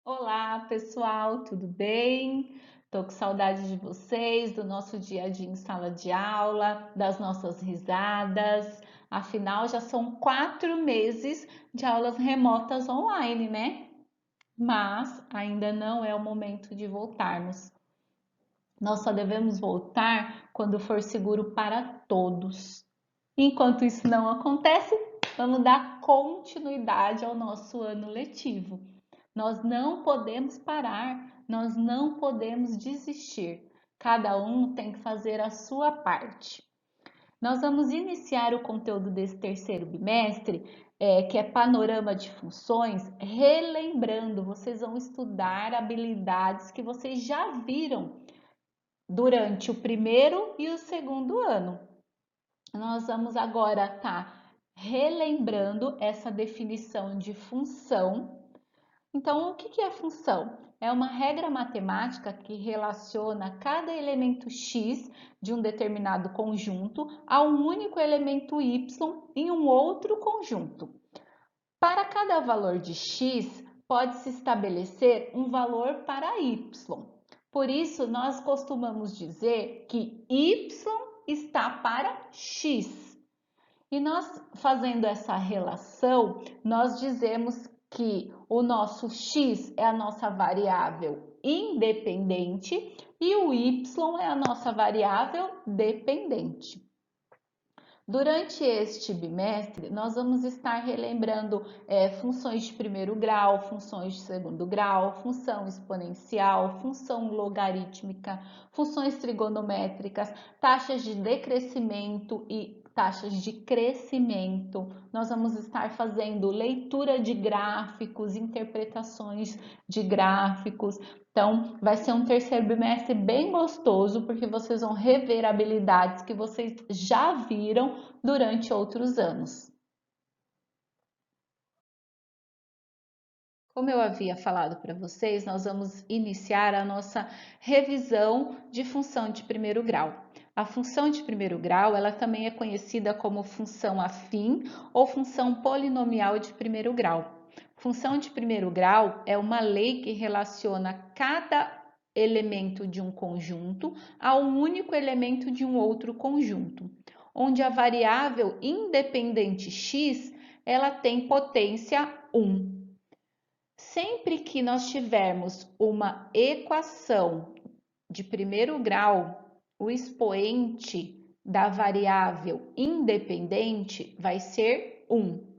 Olá, pessoal, tudo bem? Tô com saudade de vocês, do nosso dia a dia em sala de aula, das nossas risadas. Afinal, já são 4 meses de aulas remotas online, né? Mas ainda não é o momento de voltarmos. Nós só devemos voltar quando for seguro para todos. Enquanto isso não acontece, vamos dar continuidade ao nosso ano letivo. Nós não podemos parar, nós não podemos desistir. Cada um tem que fazer a sua parte. Nós vamos iniciar o conteúdo desse terceiro bimestre, que é panorama de funções, relembrando, vocês vão estudar habilidades que vocês já viram durante o primeiro e o segundo ano. Nós vamos agora estar relembrando essa definição de função. Então, o que é função? É uma regra matemática que relaciona cada elemento x de um determinado conjunto a um único elemento y em um outro conjunto. Para cada valor de x, pode-se estabelecer um valor para y. Por isso, nós costumamos dizer que y está para x. E nós fazendo essa relação, nós dizemos que o nosso x é a nossa variável independente e o y é a nossa variável dependente. Durante este bimestre, nós vamos estar relembrando funções de primeiro grau, funções de segundo grau, função exponencial, função logarítmica, funções trigonométricas, taxas de decrescimento e taxas de crescimento. Nós vamos estar fazendo leitura de gráficos, interpretações de gráficos. Então, vai ser um terceiro bimestre bem gostoso, porque vocês vão rever habilidades que vocês já viram durante outros anos. Como eu havia falado para vocês, nós vamos iniciar a nossa revisão de função de primeiro grau. A função de primeiro grau, ela também é conhecida como função afim ou função polinomial de primeiro grau. Função de primeiro grau é uma lei que relaciona cada elemento de um conjunto a um único elemento de um outro conjunto, onde a variável independente x, ela tem potência 1. Sempre que nós tivermos uma equação de primeiro grau, o expoente da variável independente vai ser 1.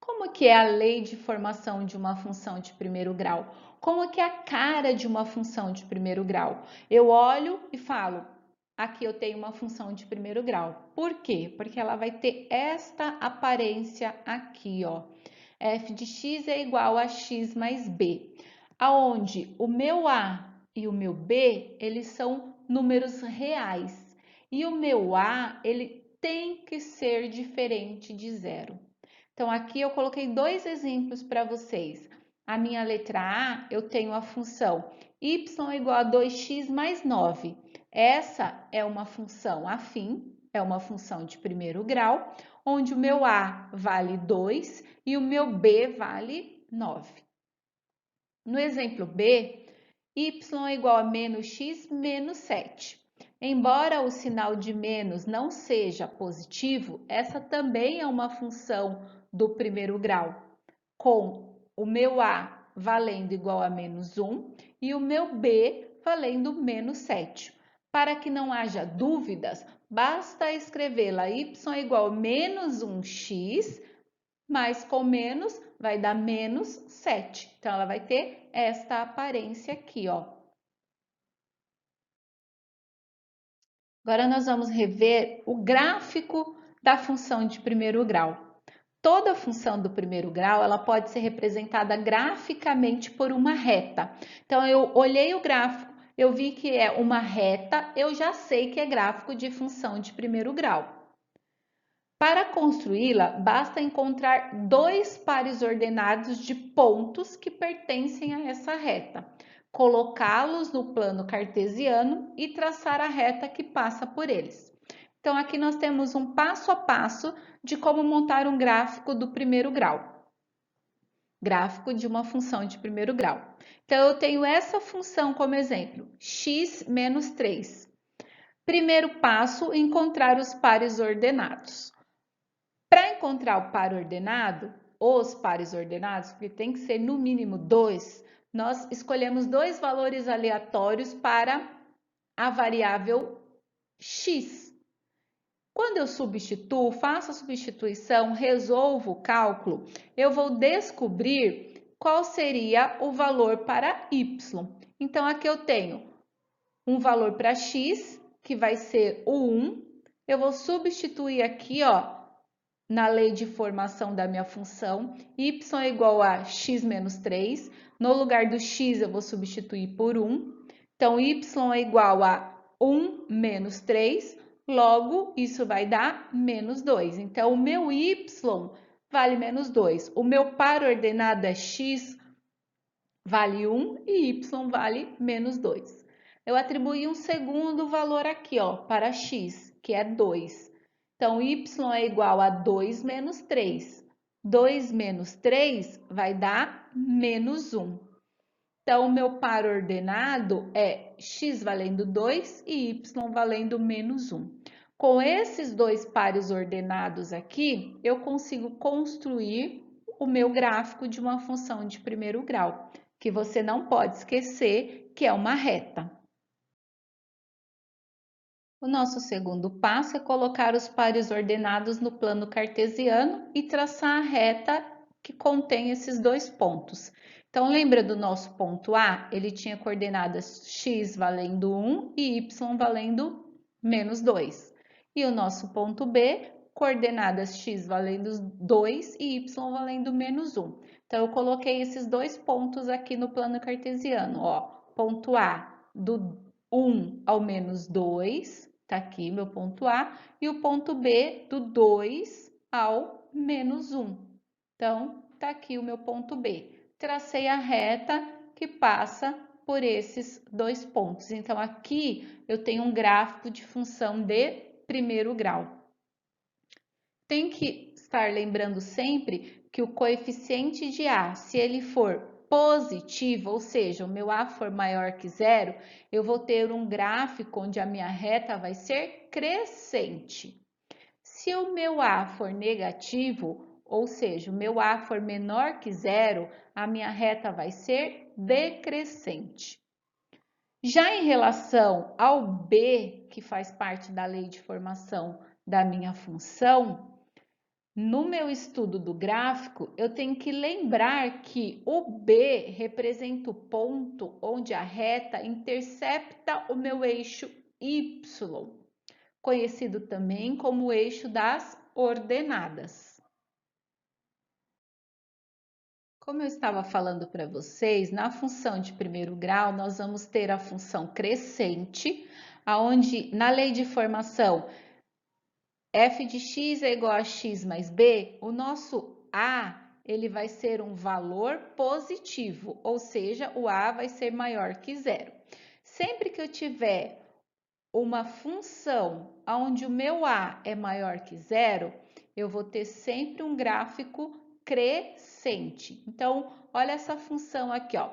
Como que é a lei de formação de uma função de primeiro grau? Como que é a cara de uma função de primeiro grau? Eu olho e falo, aqui eu tenho uma função de primeiro grau. Por quê? Porque ela vai ter esta aparência aqui, ó. F de x é igual a x mais b, aonde o meu a e o meu b, eles são números reais. E o meu a, ele tem que ser diferente de zero. Então, aqui eu coloquei dois exemplos para vocês. A minha letra A, eu tenho a função y é igual a 2x mais 9. Essa é uma função afim, é uma função de primeiro grau, onde o meu A vale 2 e o meu B vale 9. No exemplo B, y é igual a menos x menos 7. Embora o sinal de menos não seja positivo, essa também é uma função do primeiro grau, com o meu A valendo igual a menos 1 e o meu B valendo menos 7. Para que não haja dúvidas, basta escrevê-la y é igual a menos 1x, mais com menos vai dar menos 7. Então, ela vai ter esta aparência aqui, ó. Agora, nós vamos rever o gráfico da função de primeiro grau. Toda função do primeiro grau, ela pode ser representada graficamente por uma reta. Então, eu olhei o gráfico, eu vi que é uma reta, eu já sei que é gráfico de função de primeiro grau. Para construí-la, basta encontrar dois pares ordenados de pontos que pertencem a essa reta, colocá-los no plano cartesiano e traçar a reta que passa por eles. Então, aqui nós temos um passo a passo de como montar um gráfico do primeiro grau. gráfico de uma função de primeiro grau. Então, eu tenho essa função como exemplo, x menos 3. Primeiro passo, encontrar os pares ordenados. Para encontrar o par ordenado, os pares ordenados, porque tem que ser no mínimo 2, nós escolhemos 2 valores aleatórios para a variável x. Quando eu substituo, faço a substituição, resolvo o cálculo, eu vou descobrir qual seria o valor para y. Então, aqui eu tenho um valor para x, que vai ser o 1. Eu vou substituir aqui, ó, na lei de formação da minha função, y é igual a x menos 3. No lugar do x, eu vou substituir por 1. Então, y é igual a 1 menos 3. Logo, isso vai dar menos 2. Então, o meu y vale menos 2. O meu par ordenado é x, vale 1 e y vale menos 2. Eu atribuí um segundo valor aqui, ó, para x, que é 2. Então, y é igual a 2 menos 3. 2 menos 3 vai dar menos 1. Então, o meu par ordenado é x valendo 2 e y valendo menos 1. Com esses dois pares ordenados aqui, eu consigo construir o meu gráfico de uma função de primeiro grau, que você não pode esquecer que é uma reta. O nosso segundo passo é colocar os pares ordenados no plano cartesiano e traçar a reta que contém esses dois pontos. Então, lembra do nosso ponto A? Ele tinha coordenadas x valendo 1 e y valendo menos 2. E o nosso ponto B, coordenadas x valendo 2 e y valendo menos 1. Então, eu coloquei esses dois pontos aqui no plano cartesiano, ó. Ponto A do 1 ao menos 2, tá aqui meu ponto A, e o ponto B do 2 ao menos 1. Então, tá aqui o meu ponto B. Tracei a reta que passa por esses dois pontos. Então, aqui eu tenho um gráfico de função de primeiro grau. Tem que estar lembrando sempre que o coeficiente de A, se ele for positivo, ou seja, o meu A for maior que zero, eu vou ter um gráfico onde a minha reta vai ser crescente. Se o meu A for negativo, ou seja, o meu A for menor que zero, a minha reta vai ser decrescente. Já em relação ao B, que faz parte da lei de formação da minha função, no meu estudo do gráfico, eu tenho que lembrar que o B representa o ponto onde a reta intercepta o meu eixo Y, conhecido também como o eixo das ordenadas. Como eu estava falando para vocês, na função de primeiro grau, nós vamos ter a função crescente, aonde na lei de formação f de x é igual a x mais b, o nosso a ele vai ser um valor positivo, ou seja, o a vai ser maior que zero. Sempre que eu tiver uma função onde o meu a é maior que zero, eu vou ter sempre um gráfico crescente. Então, olha essa função aqui, ó,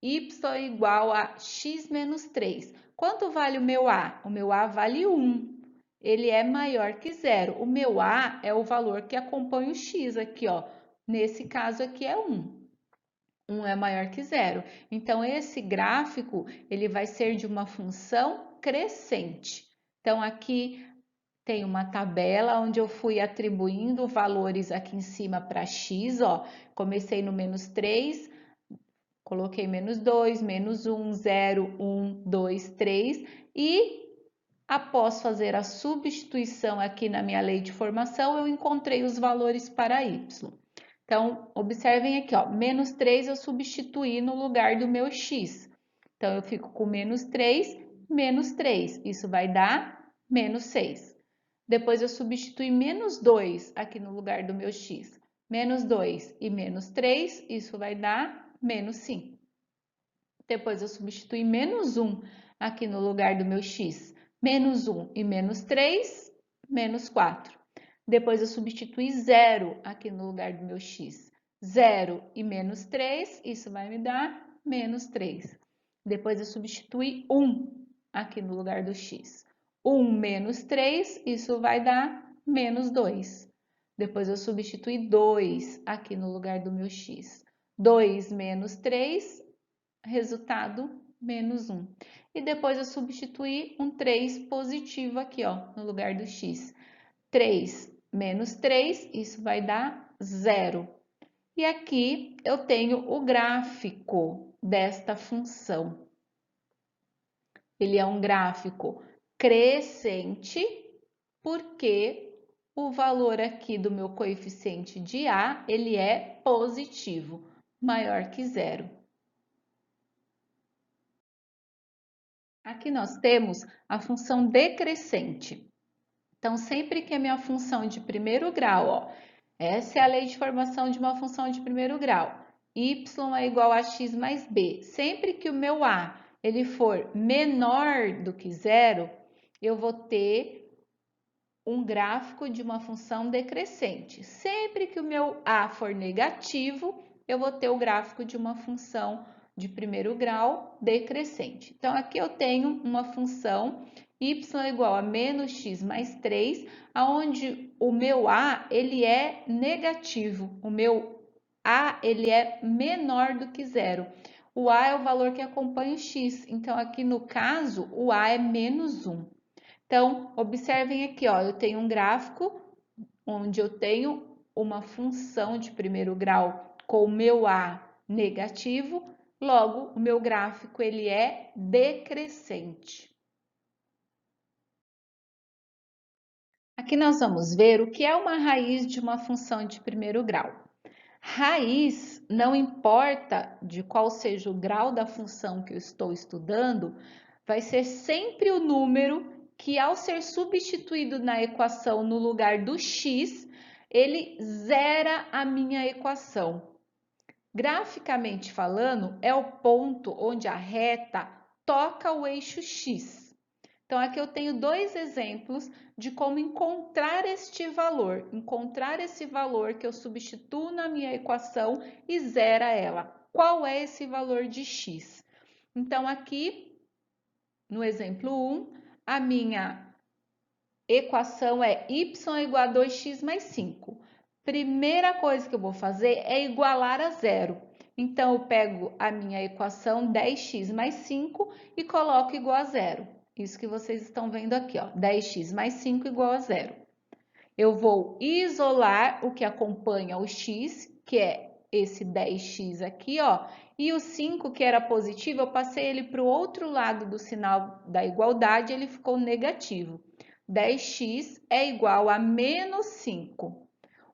y igual a x menos 3. Quanto vale o meu a? O meu a vale 1. Ele é maior que zero. O meu A é o valor que acompanha o X aqui, ó. Nesse caso aqui é 1. 1 é maior que zero. Então, esse gráfico, ele vai ser de uma função crescente. Então, aqui tem uma tabela onde eu fui atribuindo valores aqui em cima para X, ó. Comecei no menos 3, coloquei menos 2, menos 1, 0, 1, 2, 3 e após fazer a substituição aqui na minha lei de formação, eu encontrei os valores para y. Então, observem aqui, ó, menos 3 eu substituí no lugar do meu x. Então, eu fico com menos 3, menos 3. Isso vai dar menos 6. Depois, eu substituí menos 2 aqui no lugar do meu x. Menos 2 e menos 3, isso vai dar menos 5. Depois, eu substituí menos 1 aqui no lugar do meu x. Menos 1 e menos 3, menos 4. Depois eu substituí 0 aqui no lugar do meu x. 0 e menos 3, isso vai me dar menos 3. Depois eu substituí 1 aqui no lugar do x. 1 menos 3, isso vai dar menos 2. Depois eu substituí 2 aqui no lugar do meu x. 2 menos 3, resultado menos 1. E depois eu substituí um 3 positivo aqui, ó, no lugar do x. 3 menos 3, isso vai dar 0. E aqui eu tenho o gráfico desta função. Ele é um gráfico crescente, porque o valor aqui do meu coeficiente de A, ele é positivo, maior que zero. Aqui nós temos a função decrescente. Então, sempre que a minha função de primeiro grau, ó, essa é a lei de formação de uma função de primeiro grau, y é igual a x mais b. Sempre que o meu a ele for menor do que zero, eu vou ter um gráfico de uma função decrescente. Sempre que o meu a for negativo, eu vou ter o gráfico de uma função de primeiro grau decrescente. Então, aqui eu tenho uma função y igual a menos x mais 3, onde o meu a ele é negativo, o meu a ele é menor do que zero. O a é o valor que acompanha o x, então aqui no caso o a é menos 1. Então, observem aqui, ó, eu tenho um gráfico onde eu tenho uma função de primeiro grau com o meu a negativo, logo o meu gráfico ele é decrescente. Aqui nós vamos ver o que é uma raiz de uma função de primeiro grau. Raiz, não importa de qual seja o grau da função que eu estou estudando, vai ser sempre o número que, ao ser substituído na equação no lugar do x, ele zera a minha equação. Graficamente falando, é o ponto onde a reta toca o eixo x. Então, aqui eu tenho dois exemplos de como encontrar este valor, encontrar esse valor que eu substituo na minha equação e zera ela. Qual é esse valor de x? Então, aqui, no exemplo 1, a minha equação é y igual a 2x mais 5. Primeira coisa que eu vou fazer é igualar a zero. Então, eu pego a minha equação 10x mais 5 e coloco igual a zero. Isso que vocês estão vendo aqui, ó, 10x mais 5 igual a zero. Eu vou isolar o que acompanha o x, que é esse 10x aqui, ó, e o 5, que era positivo, eu passei ele para o outro lado do sinal da igualdade, ele ficou negativo. 10x é igual a menos 5.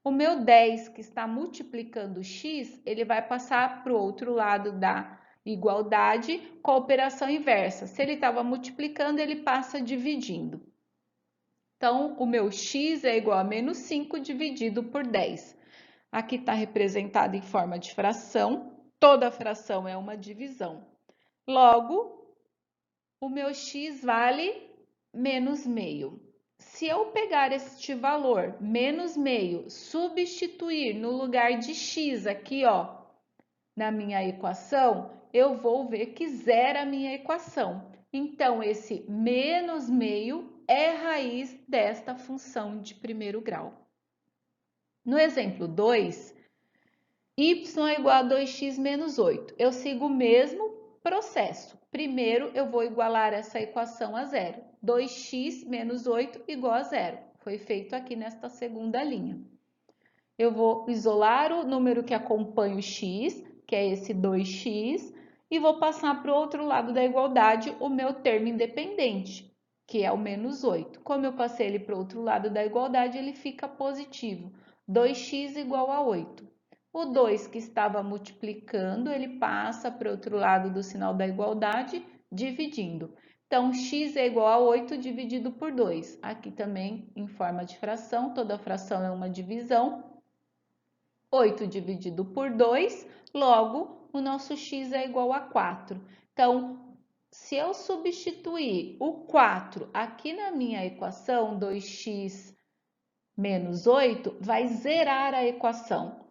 O meu 10, que está multiplicando x, ele vai passar para o outro lado da igualdade com a operação inversa. Se ele estava multiplicando, ele passa dividindo. Então, o meu x é igual a menos 5 dividido por 10. Aqui está representado em forma de fração. Toda fração é uma divisão. Logo, o meu x vale menos meio. Se eu pegar este valor, menos meio, substituir no lugar de x aqui, ó, na minha equação, eu vou ver que zera a minha equação. Então, esse menos meio é raiz desta função de primeiro grau. No exemplo 2, y é igual a 2x menos 8. Eu sigo o mesmo processo. Primeiro, eu vou igualar essa equação a zero. 2x menos 8 igual a zero. Foi feito aqui nesta segunda linha. Eu vou isolar o número que acompanha o x, que é esse 2x, e vou passar para o outro lado da igualdade o meu termo independente, que é o menos 8. Como eu passei ele para o outro lado da igualdade, ele fica positivo. 2x igual a 8. O 2 que estava multiplicando, ele passa para o outro lado do sinal da igualdade, dividindo. Então, x é igual a 8 dividido por 2. Aqui também, em forma de fração, toda fração é uma divisão. 8 dividido por 2, logo, o nosso x é igual a 4. Então, se eu substituir o 4 aqui na minha equação, 2x menos 8, vai zerar a equação.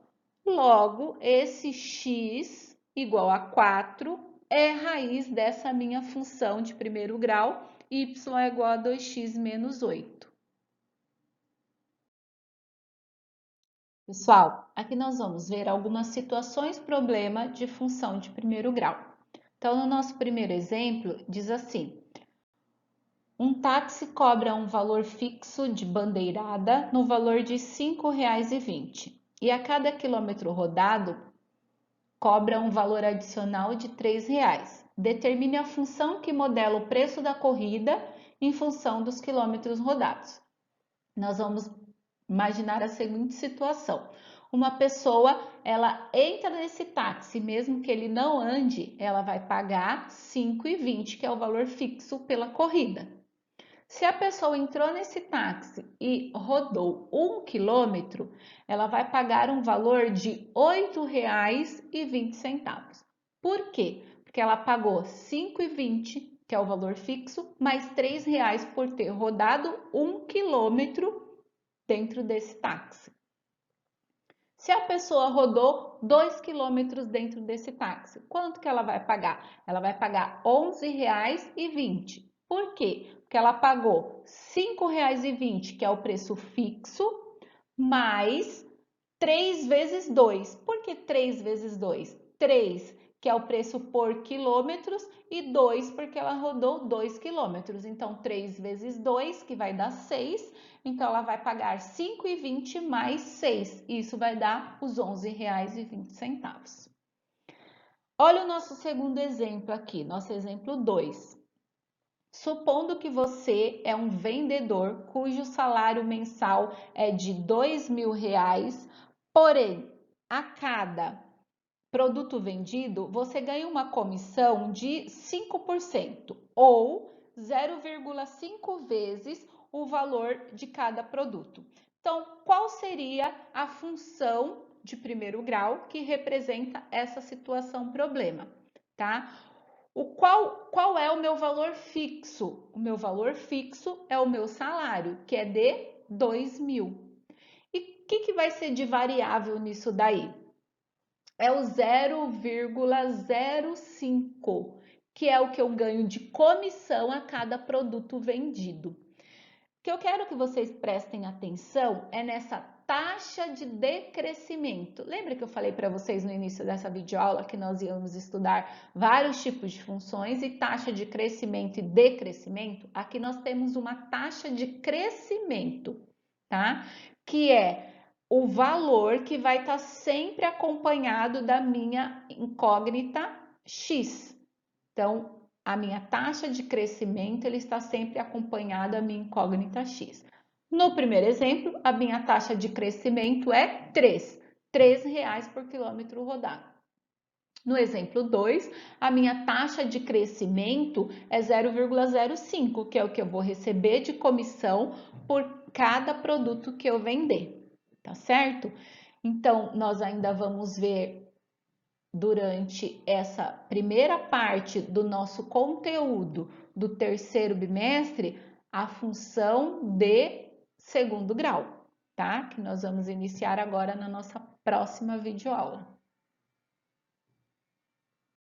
Logo, esse x igual a 4 é raiz dessa minha função de primeiro grau, y é igual a 2x menos 8. Pessoal, aqui nós vamos ver algumas situações problema de função de primeiro grau. Então, no nosso primeiro exemplo, diz assim: um táxi cobra um valor fixo de bandeirada no valor de R$ 5,20 e a cada quilômetro rodado cobra um valor adicional de R$ 3,00. Determine a função que modela o preço da corrida em função dos quilômetros rodados. Nós vamos imaginar a seguinte situação: uma pessoa, ela entra nesse táxi, mesmo que ele não ande, ela vai pagar R$ 5,20, que é o valor fixo pela corrida. Se a pessoa entrou nesse táxi e rodou 1 quilômetro, ela vai pagar um valor de R$ 8,20. Por quê? Porque ela pagou R$ 5,20, que é o valor fixo, mais R$ 3,00 por ter rodado 1 quilômetro dentro desse táxi. Se a pessoa rodou 2 quilômetros dentro desse táxi, quanto que ela vai pagar? Ela vai pagar R$ 11,20. Por quê? Porque ela pagou R$ 5,20, que é o preço fixo, mais 3 vezes 2. Por que 3 vezes 2? 3, que é o preço por quilômetros, e 2, porque ela rodou 2 quilômetros. Então, 3 vezes 2, que vai dar 6. Então, ela vai pagar R$ 5,20 mais 6. Isso vai dar os R$ 11,20. Olha o nosso segundo exemplo aqui, nosso exemplo 2. Supondo que você é um vendedor cujo salário mensal é de R$ 2.000, porém, a cada produto vendido, você ganha uma comissão de 5% ou 0,5 vezes o valor de cada produto. Então, qual seria a função de primeiro grau que representa essa situação problema, tá? Qual é o meu valor fixo? O meu valor fixo é o meu salário, que é de 2.000. E o que vai ser de variável nisso daí? É o 0,05, que é o que eu ganho de comissão a cada produto vendido. O que eu quero que vocês prestem atenção é nessa taxa de decrescimento. Lembra que eu falei para vocês no início dessa videoaula que nós íamos estudar vários tipos de funções e taxa de crescimento e decrescimento? Aqui nós temos uma taxa de crescimento, tá? Que é o valor que vai estar sempre acompanhado da minha incógnita x. Então, a minha taxa de crescimento ele está sempre acompanhado da minha incógnita x. No primeiro exemplo, a minha taxa de crescimento é 3, R$ 3,00 por quilômetro rodado. No exemplo 2, a minha taxa de crescimento é 0,05, que é o que eu vou receber de comissão por cada produto que eu vender, tá certo? Então, nós ainda vamos ver durante essa primeira parte do nosso conteúdo do terceiro bimestre a função de segundo grau, tá? Que nós vamos iniciar agora na nossa próxima videoaula.